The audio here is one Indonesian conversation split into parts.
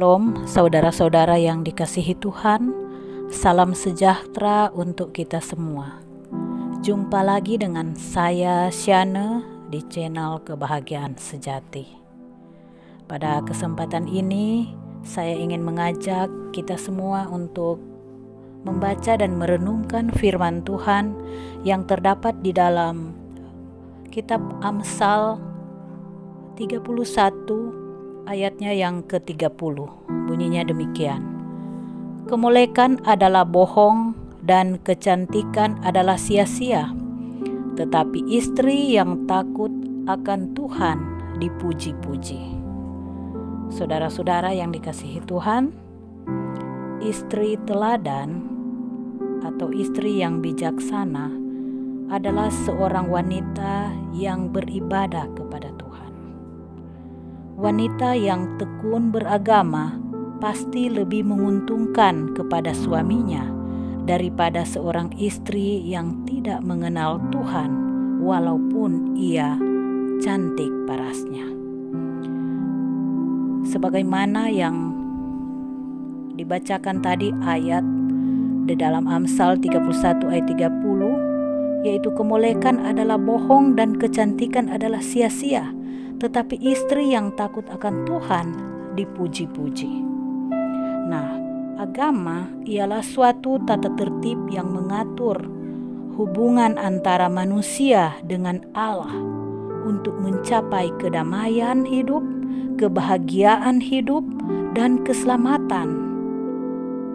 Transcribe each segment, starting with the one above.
Shalom saudara-saudara yang dikasihi Tuhan, salam sejahtera untuk kita semua. Jumpa lagi dengan saya Shane di channel Kebahagiaan Sejati. Pada kesempatan ini saya ingin mengajak kita semua untuk membaca dan merenungkan firman Tuhan yang terdapat di dalam kitab Amsal 31 ayatnya yang ke-30. Bunyinya demikian: kemolekan adalah bohong dan kecantikan adalah sia-sia, tetapi istri yang takut akan Tuhan dipuji-puji. Saudara-saudara yang dikasihi Tuhan, istri teladan atau istri yang bijaksana adalah seorang wanita yang beribadah kepada Tuhan. Wanita yang tekun beragama pasti lebih menguntungkan kepada suaminya daripada seorang istri yang tidak mengenal Tuhan walaupun ia cantik parasnya. Sebagaimana yang dibacakan tadi ayat di dalam Amsal 31 ayat 30, yaitu kemolekan adalah bohong dan kecantikan adalah sia-sia, tetapi istri yang takut akan Tuhan dipuji-puji. Nah, agama ialah suatu tata tertib yang mengatur hubungan antara manusia dengan Allah untuk mencapai kedamaian hidup, kebahagiaan hidup, dan keselamatan.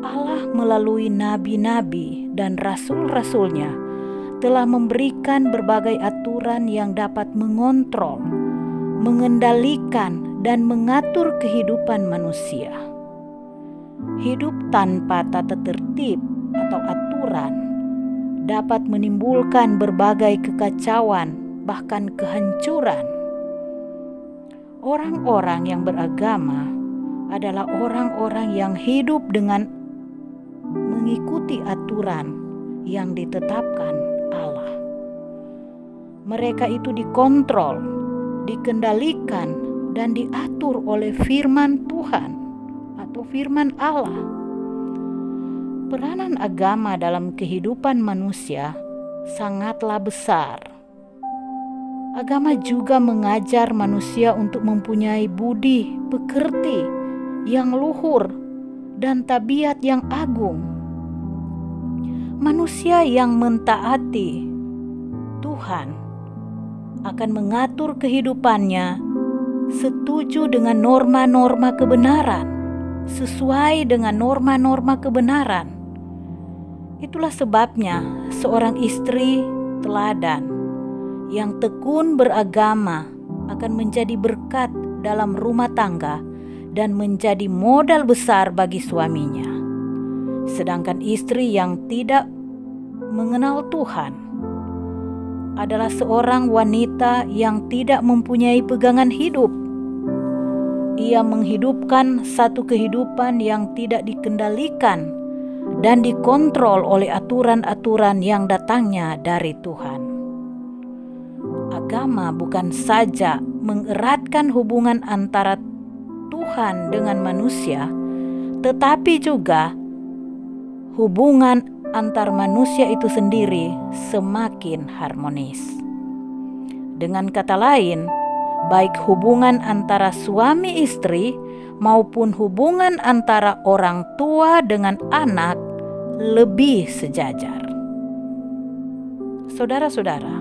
Allah melalui nabi-nabi dan rasul-rasulnya telah memberikan berbagai aturan yang dapat mengontrol, mengendalikan, dan mengatur kehidupan manusia. Hidup tanpa tata tertib atau aturan dapat menimbulkan berbagai kekacauan, bahkan kehancuran. Orang-orang yang beragama adalah orang-orang yang hidup dengan mengikuti aturan yang ditetapkan Allah. Mereka itu dikontrol, dikendalikan, dan diatur oleh firman Tuhan atau firman Allah. Peranan agama dalam kehidupan manusia sangatlah besar. Agama juga mengajar manusia untuk mempunyai budi pekerti yang luhur dan tabiat yang agung. Manusia yang mentaati Tuhan akan mengatur kehidupannya setuju dengan norma-norma kebenaran, sesuai dengan norma-norma kebenaran. Itulah sebabnya seorang istri teladan yang tekun beragama akan menjadi berkat dalam rumah tangga dan menjadi modal besar bagi suaminya. Sedangkan istri yang tidak mengenal Tuhan adalah seorang wanita yang tidak mempunyai pegangan hidup. Ia menghidupkan satu kehidupan yang tidak dikendalikan dan dikontrol oleh aturan-aturan yang datangnya dari Tuhan. Agama bukan saja mengeratkan hubungan antara Tuhan dengan manusia, tetapi juga hubungan antar manusia itu sendiri semakin harmonis. Dengan kata lain, baik hubungan antara suami istri maupun hubungan antara orang tua dengan anak lebih sejajar. Saudara-saudara,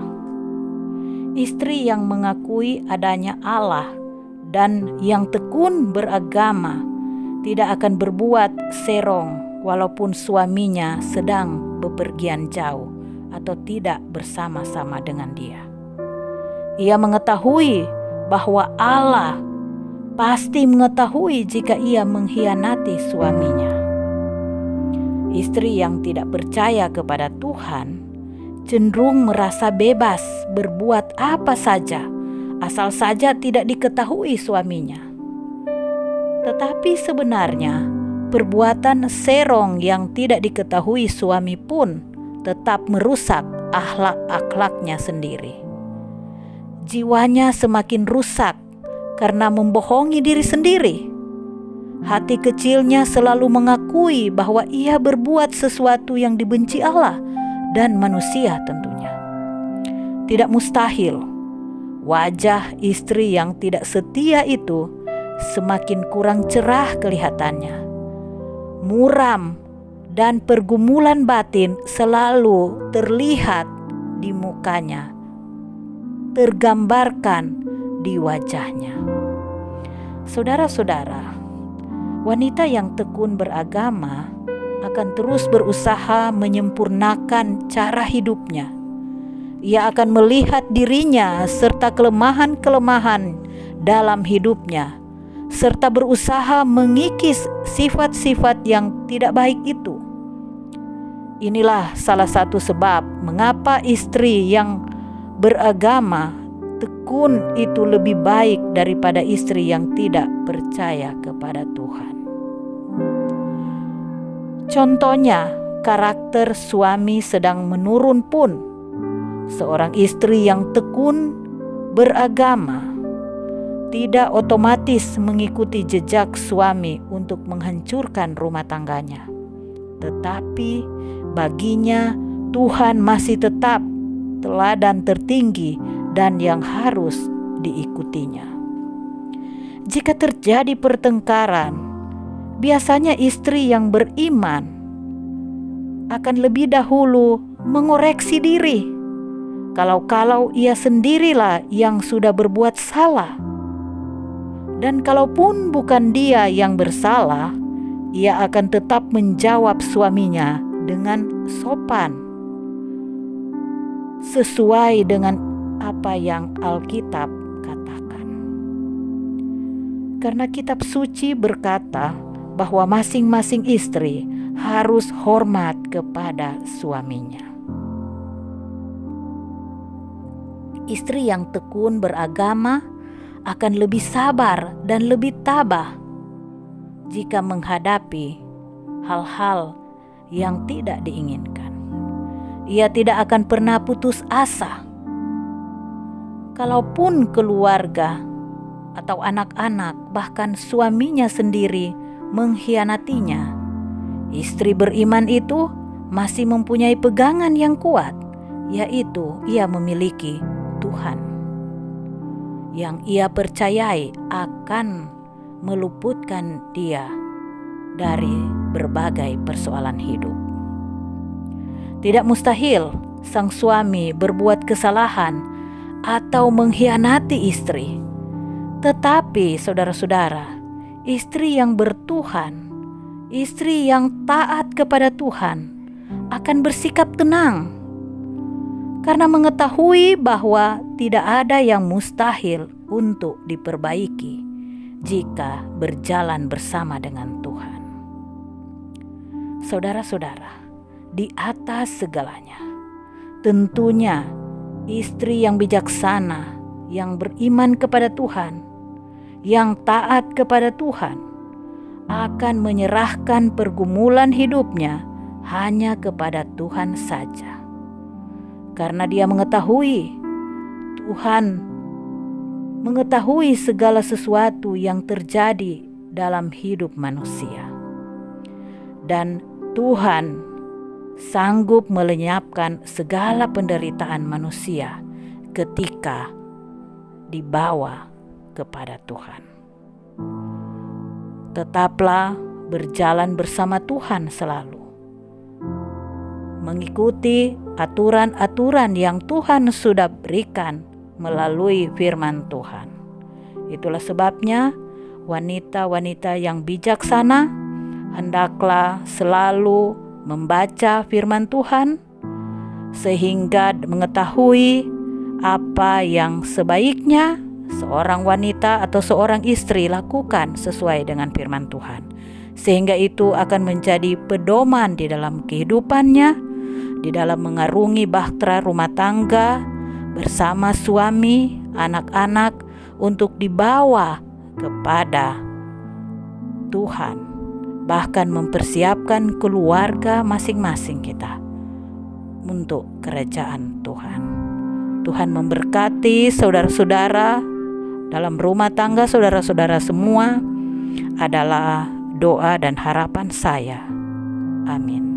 istri yang mengakui adanya Allah dan yang tekun beragama tidak akan berbuat serong walaupun suaminya sedang bepergian jauh atau tidak bersama-sama dengan dia. Ia mengetahui bahwa Allah pasti mengetahui jika ia mengkhianati suaminya. Istri yang tidak percaya kepada Tuhan cenderung merasa bebas berbuat apa saja, asal saja tidak diketahui suaminya. Tetapi sebenarnya perbuatan serong yang tidak diketahui suami pun tetap merusak akhlak-akhlaknya sendiri. Jiwanya semakin rusak karena membohongi diri sendiri. Hati kecilnya selalu mengakui bahwa ia berbuat sesuatu yang dibenci Allah dan manusia tentunya. Tidak mustahil wajah istri yang tidak setia itu semakin kurang cerah kelihatannya. Muram dan pergumulan batin selalu terlihat di mukanya, tergambarkan di wajahnya. Saudara-saudara, wanita yang tekun beragama akan terus berusaha menyempurnakan cara hidupnya. Ia akan melihat dirinya serta kelemahan-kelemahan dalam hidupnya, serta berusaha mengikis sifat-sifat yang tidak baik itu. Inilah salah satu sebab mengapa istri yang beragama tekun itu lebih baik daripada istri yang tidak percaya kepada Tuhan. Contohnya, karakter suami sedang menurun pun. Seorang istri yang tekun beragama tidak otomatis mengikuti jejak suami untuk menghancurkan rumah tangganya. Tetapi baginya Tuhan masih tetap teladan tertinggi dan yang harus diikutinya. Jika terjadi pertengkaran, biasanya istri yang beriman akan lebih dahulu mengoreksi diri. Kalau ia sendirilah yang sudah berbuat salah. Dan kalaupun bukan dia yang bersalah, ia akan tetap menjawab suaminya dengan sopan, sesuai dengan apa yang Alkitab katakan. Karena kitab suci berkata bahwa masing-masing istri harus hormat kepada suaminya. Istri yang tekun beragama akan lebih sabar dan lebih tabah jika menghadapi hal-hal yang tidak diinginkan. Ia tidak akan pernah putus asa. Kalaupun keluarga atau anak-anak, bahkan suaminya sendiri mengkhianatinya, istri beriman itu masih mempunyai pegangan yang kuat, yaitu ia memiliki Tuhan yang ia percayai akan meluputkan dia dari berbagai persoalan hidup. Tidak mustahil sang suami berbuat kesalahan atau mengkhianati istri. Tetapi saudara-saudara, istri yang bertuhan, istri yang taat kepada Tuhan akan bersikap tenang karena mengetahui bahwa tidak ada yang mustahil untuk diperbaiki jika berjalan bersama dengan Tuhan. Saudara-saudara, di atas segalanya, tentunya istri yang bijaksana, yang beriman kepada Tuhan, yang taat kepada Tuhan, akan menyerahkan pergumulan hidupnya hanya kepada Tuhan saja. Karena dia mengetahui Tuhan mengetahui segala sesuatu yang terjadi dalam hidup manusia. Dan Tuhan sanggup melenyapkan segala penderitaan manusia ketika dibawa kepada Tuhan. Tetaplah berjalan bersama Tuhan selalu, mengikuti aturan-aturan yang Tuhan sudah berikan melalui firman Tuhan. Itulah sebabnya wanita-wanita yang bijaksana hendaklah selalu membaca firman Tuhan sehingga mengetahui apa yang sebaiknya seorang wanita atau seorang istri lakukan sesuai dengan firman Tuhan. Sehingga itu akan menjadi pedoman di dalam kehidupannya, di dalam mengarungi bahtera rumah tangga bersama suami, anak-anak, untuk dibawa kepada Tuhan, bahkan mempersiapkan keluarga masing-masing kita untuk kerajaan Tuhan. Tuhan memberkati saudara-saudara dalam rumah tangga. Saudara-saudara semua adalah doa dan harapan saya. Amin.